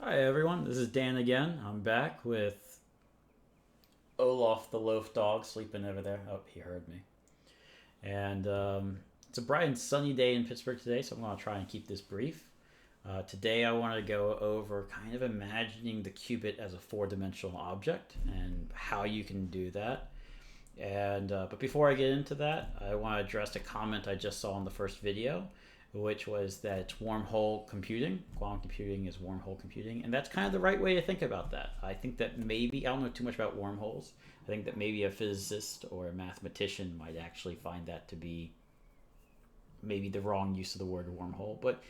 Hi everyone, this is Dan again. I'm back with Olaf the loaf dog sleeping over there. Oh, he heard me. And it's a bright and sunny day in Pittsburgh today, so I'm going to try and keep this brief. Today I want to go over kind of imagining the qubit as a four-dimensional object and how you can do that. And but before I get into that, I want to address a comment I just saw in the first video, which was that it's wormhole computing. Quantum computing is wormhole computing, and that's kind of the right way to think about that. I think that maybe I don't know too much about wormholes. I think that maybe a physicist or a mathematician might actually find that to be maybe the wrong use of the word wormhole, but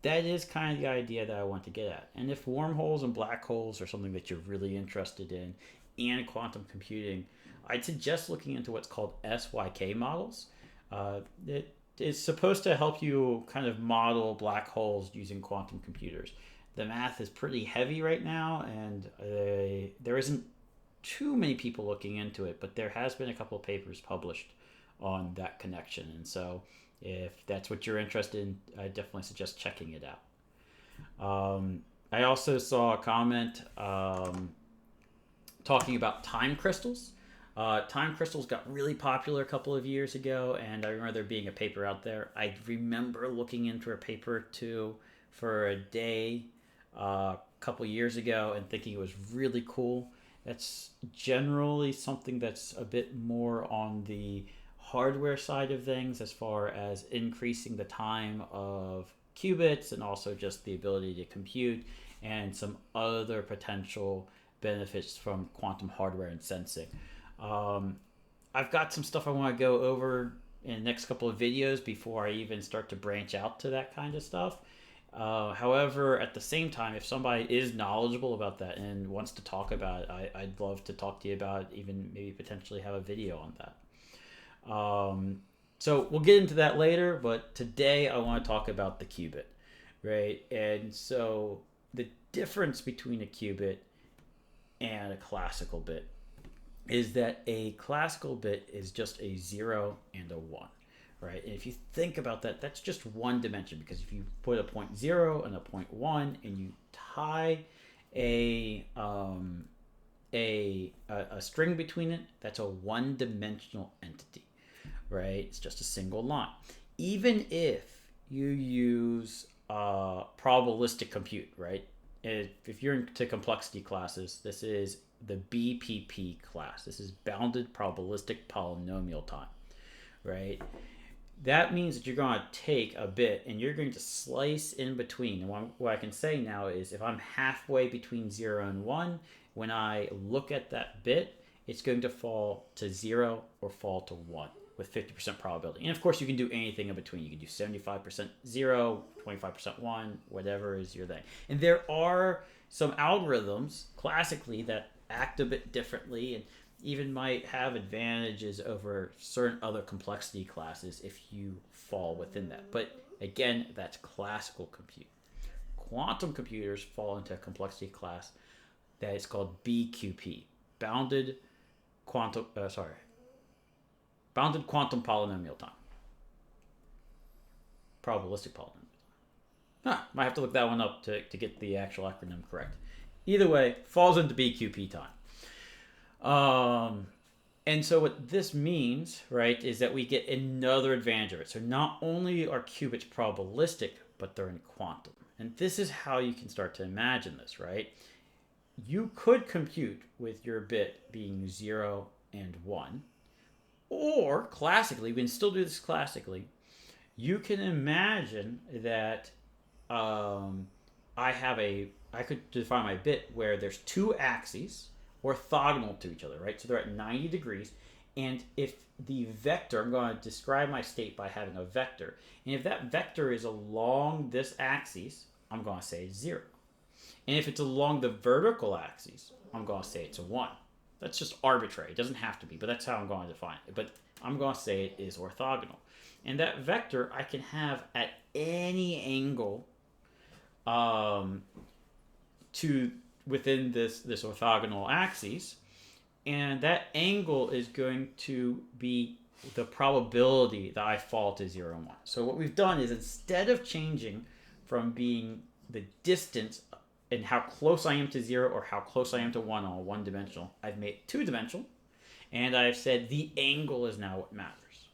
that is kind of the idea that I want to get at. And if wormholes and black holes are something that you're really interested in, and quantum computing, I'd suggest looking into what's called SYK models. It is supposed to help you kind of model black holes using quantum computers. The math is pretty heavy right now, and there isn't too many people looking into it, but there has been a couple of papers published on that connection. And so if that's what you're interested in, I definitely suggest checking it out. I also saw a comment talking about time crystals. Time crystals got really popular a couple of years ago, and I remember there being a paper out there. I remember looking into a paper or two for a day a couple years ago and thinking it was really cool. That's generally something that's a bit more on the hardware side of things as far as increasing the time of qubits and also just the ability to compute and some other potential benefits from quantum hardware and sensing. Um, I've got some stuff I want to go over in the next couple of videos before I even start to branch out to that kind of stuff. However, at the same time, if somebody is knowledgeable about that and wants to talk about it, I'd love to talk to you about it, even maybe potentially have a video on that. So we'll get into that later, but today I want to talk about the qubit, right? And so the difference between a qubit and a classical bit is that a classical bit is just a 0 and a 1, right? And if you think about that, that's just one dimension, because if you put a point 0 and a point 1 and you tie a a string between it, that's a one-dimensional entity, right? It's just a single line. Even if you use probabilistic compute, right? If you're into complexity classes, this is the BPP class. This is bounded probabilistic polynomial time, right? That means that you're going to take a bit and you're going to slice in between. And what I can say now is if I'm halfway between 0 and 1, when I look at that bit, it's going to fall to 0 or fall to 1 with 50% probability. And of course, you can do anything in between. You can do 75% 0, 25% 1, whatever is your thing. And there are some algorithms classically that act a bit differently and even might have advantages over certain other complexity classes if you fall within that. But again, that's classical compute. Quantum computers fall into a complexity class that is called BQP, bounded quantum. Bounded quantum polynomial time, probabilistic polynomial. Might have to look that one up to get the actual acronym correct. Either way, falls into BQP time. And so what this means, right, is that we get another advantage of it. So not only are qubits probabilistic, but they're in quantum. And this is how you can start to imagine this, right? You could compute with your bit being 0 and 1. Or classically, we can still do this classically. You can imagine that I could define my bit where there's two axes orthogonal to each other, right? So they're at 90 degrees. And if the vector, I'm going to describe my state by having a vector. And if that vector is along this axis, I'm going to say it's 0. And if it's along the vertical axis, I'm going to say it's a 1. That's just arbitrary. It doesn't have to be, but that's how I'm going to define it. But I'm going to say it is orthogonal. And that vector I can have at any angle to within this orthogonal axis. And that angle is going to be the probability that I fall to 0 and 1. So what we've done is instead of changing from being the distance and how close I am to 0 or how close I am to 1 on one dimensional. I've made it two-dimensional, and I've said the angle is now what matters.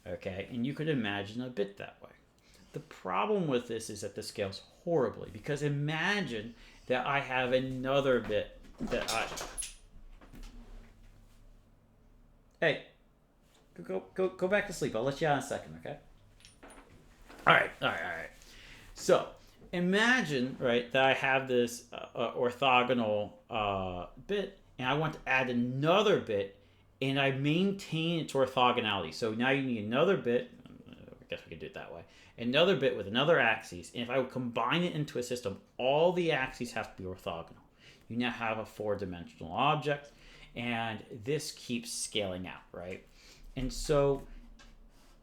Okay, and you could imagine a bit that way. The problem with this is that this scales horribly, because imagine that I have another bit that I... Hey, go back to sleep. I'll let you out in a second, okay? All right. So imagine, right, that I have this orthogonal bit, and I want to add another bit, and I maintain its orthogonality. So now you need another bit. I guess we could do it that way. Another bit with another axis, and if I would combine it into a system, all the axes have to be orthogonal. You now have a four-dimensional object, and this keeps scaling out, right? And so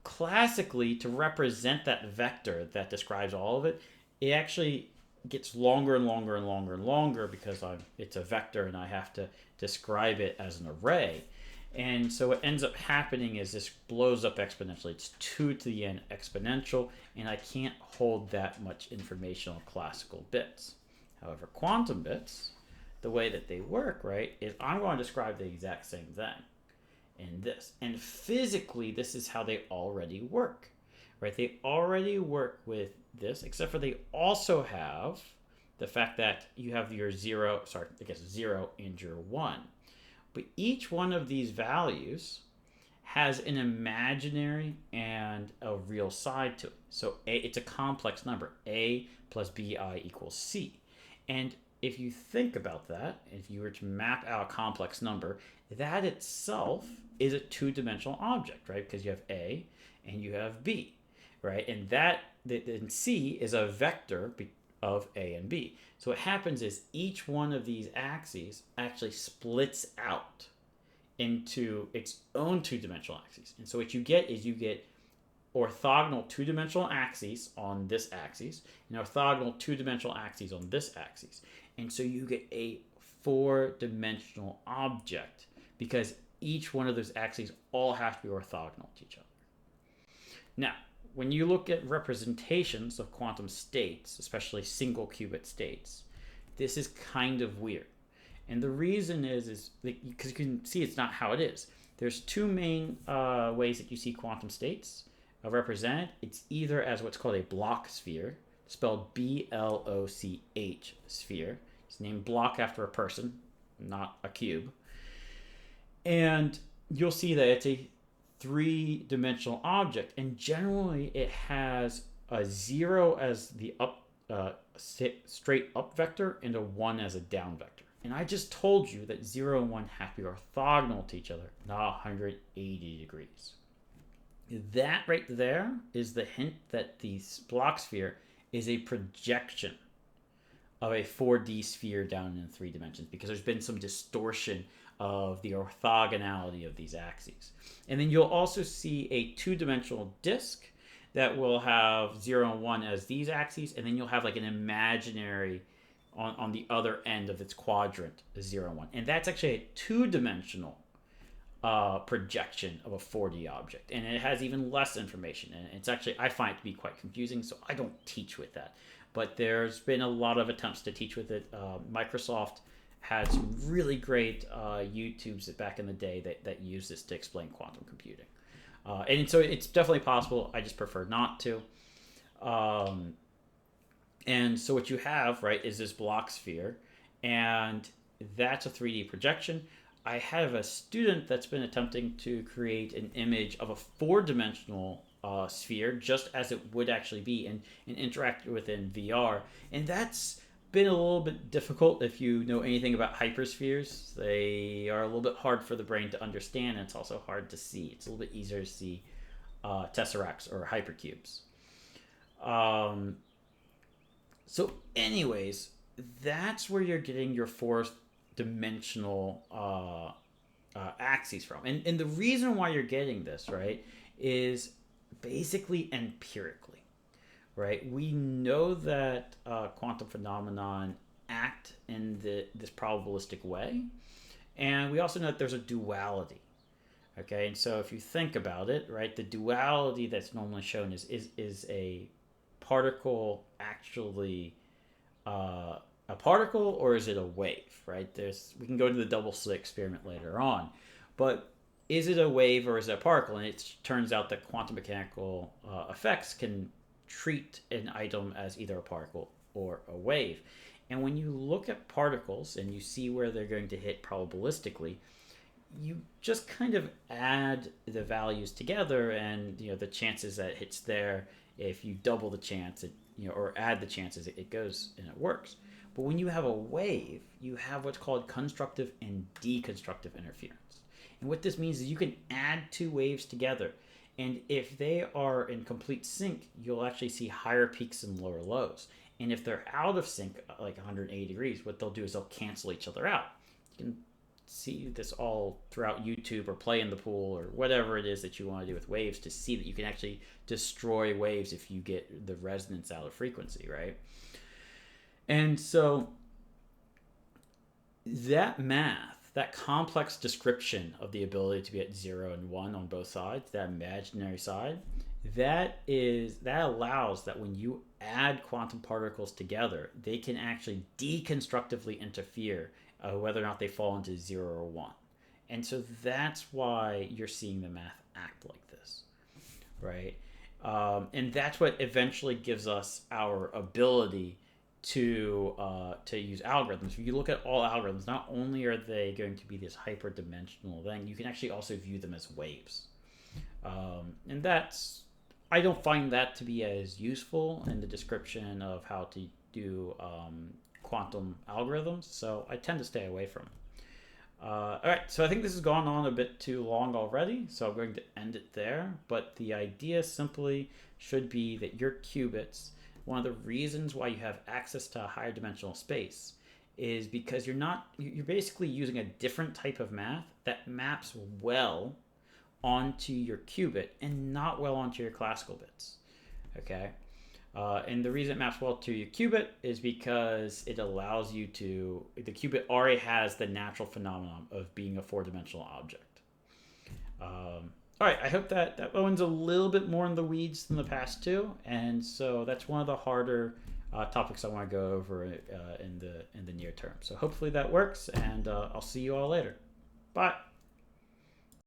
classically, to represent that vector that describes all of it, it actually gets longer and longer and longer and longer because it's a vector and I have to describe it as an array. And so what ends up happening is this blows up exponentially. It's 2 to the n exponential, and I can't hold that much information on classical bits. However, quantum bits, the way that they work, right, is I'm going to describe the exact same thing in this. And physically, this is how they already work, right? They already work with this, except for they also have the fact that you have your 0 and your 1. But each one of these values has an imaginary and a real side to it. So it's a complex number. A plus bi equals c. And if you think about that, if you were to map out a complex number, that itself is a two-dimensional object, right? Because you have A and you have B, right? And then C is a vector of A and B. So what happens is each one of these axes actually splits out into its own two-dimensional axes. And so what you get is orthogonal two-dimensional axes on this axis and orthogonal two-dimensional axes on this axis. And so you get a four-dimensional object because each one of those axes all have to be orthogonal to each other. Now, when you look at representations of quantum states, especially single qubit states, this is kind of weird. And the reason is because you can see it's not how it is. There's two main ways that you see quantum states represented. It's either as what's called a Bloch sphere, spelled B-L-O-C-H sphere. It's named Bloch after a person, not a cube. And you'll see that it's a three-dimensional object, and generally it has a 0 as the straight up vector and a 1 as a down vector. And I just told you that 0 and 1 have to be orthogonal to each other, not 180 degrees. That right there is the hint that the Bloch sphere is a projection of a 4D sphere down in 3 dimensions, because there's been some distortion of the orthogonality of these axes. And then you'll also see a two-dimensional disk that will have 0 and 1 as these axes, and then you'll have like an imaginary on the other end of its quadrant, 0 and 1. And that's actually a two-dimensional projection of a 4D object. And it has even less information. And it's actually, I find it to be quite confusing, so I don't teach with that. But there's been a lot of attempts to teach with it. Microsoft had some really great YouTubes back in the day that used this to explain quantum computing. And so it's definitely possible. I just prefer not to. And so what you have, right, is this Bloch sphere, and that's a 3D projection. I have a student that's been attempting to create an image of a four-dimensional sphere, just as it would actually be, and interact with it in VR. And that's been a little bit difficult if you know anything about hyperspheres. They are a little bit hard for the brain to understand, and it's also hard to see. It's a little bit easier to see tesseracts or hypercubes. So anyways, that's where you're getting your fourth dimensional axes from. And the reason why you're getting this, right, is basically empirically, right? We know that quantum phenomenon act in this probabilistic way, and we also know that there's a duality. Okay, and so if you think about it, right, the duality that's normally shown is a particle actually a particle or is it a wave, right? We can go into the double slit experiment later on, but is it a wave or is it a particle? And it turns out that quantum mechanical effects can treat an item as either a particle or a wave. And when you look at particles and you see where they're going to hit probabilistically, you just kind of add the values together, and the chances that it hits there, if you double the chance, or add the chances, it goes and it works. But when you have a wave, you have what's called constructive and deconstructive interference. And what this means is you can add two waves together, and if they are in complete sync, you'll actually see higher peaks and lower lows. And if they're out of sync, like 180 degrees, what they'll do is they'll cancel each other out. You can see this all throughout YouTube or play in the pool or whatever it is that you want to do with waves to see that you can actually destroy waves if you get the resonance out of frequency, right? And so that math, that complex description of the ability to be at 0 and 1 on both sides, that imaginary side, that allows that when you add quantum particles together, they can actually deconstructively interfere whether or not they fall into 0 or 1. And so that's why you're seeing the math act like this, right? And that's what eventually gives us our ability to use algorithms. If you look at all algorithms, not only are they going to be this hyperdimensional thing, you can actually also view them as waves. And I don't find that to be as useful in the description of how to do quantum algorithms, so I tend to stay away from it. All right, so I think this has gone on a bit too long already, so I'm going to end it there. But the idea simply should be that your qubits, one of the reasons why you have access to a higher dimensional space is because you're basically using a different type of math that maps well onto your qubit and not well onto your classical bits. Okay? And the reason it maps well to your qubit is because it allows you the qubit already has the natural phenomenon of being a four-dimensional object. All right, I hope that one's a little bit more in the weeds than the past two, and so that's one of the harder topics I want to go over in the near term. So hopefully that works, and I'll see you all later. Bye.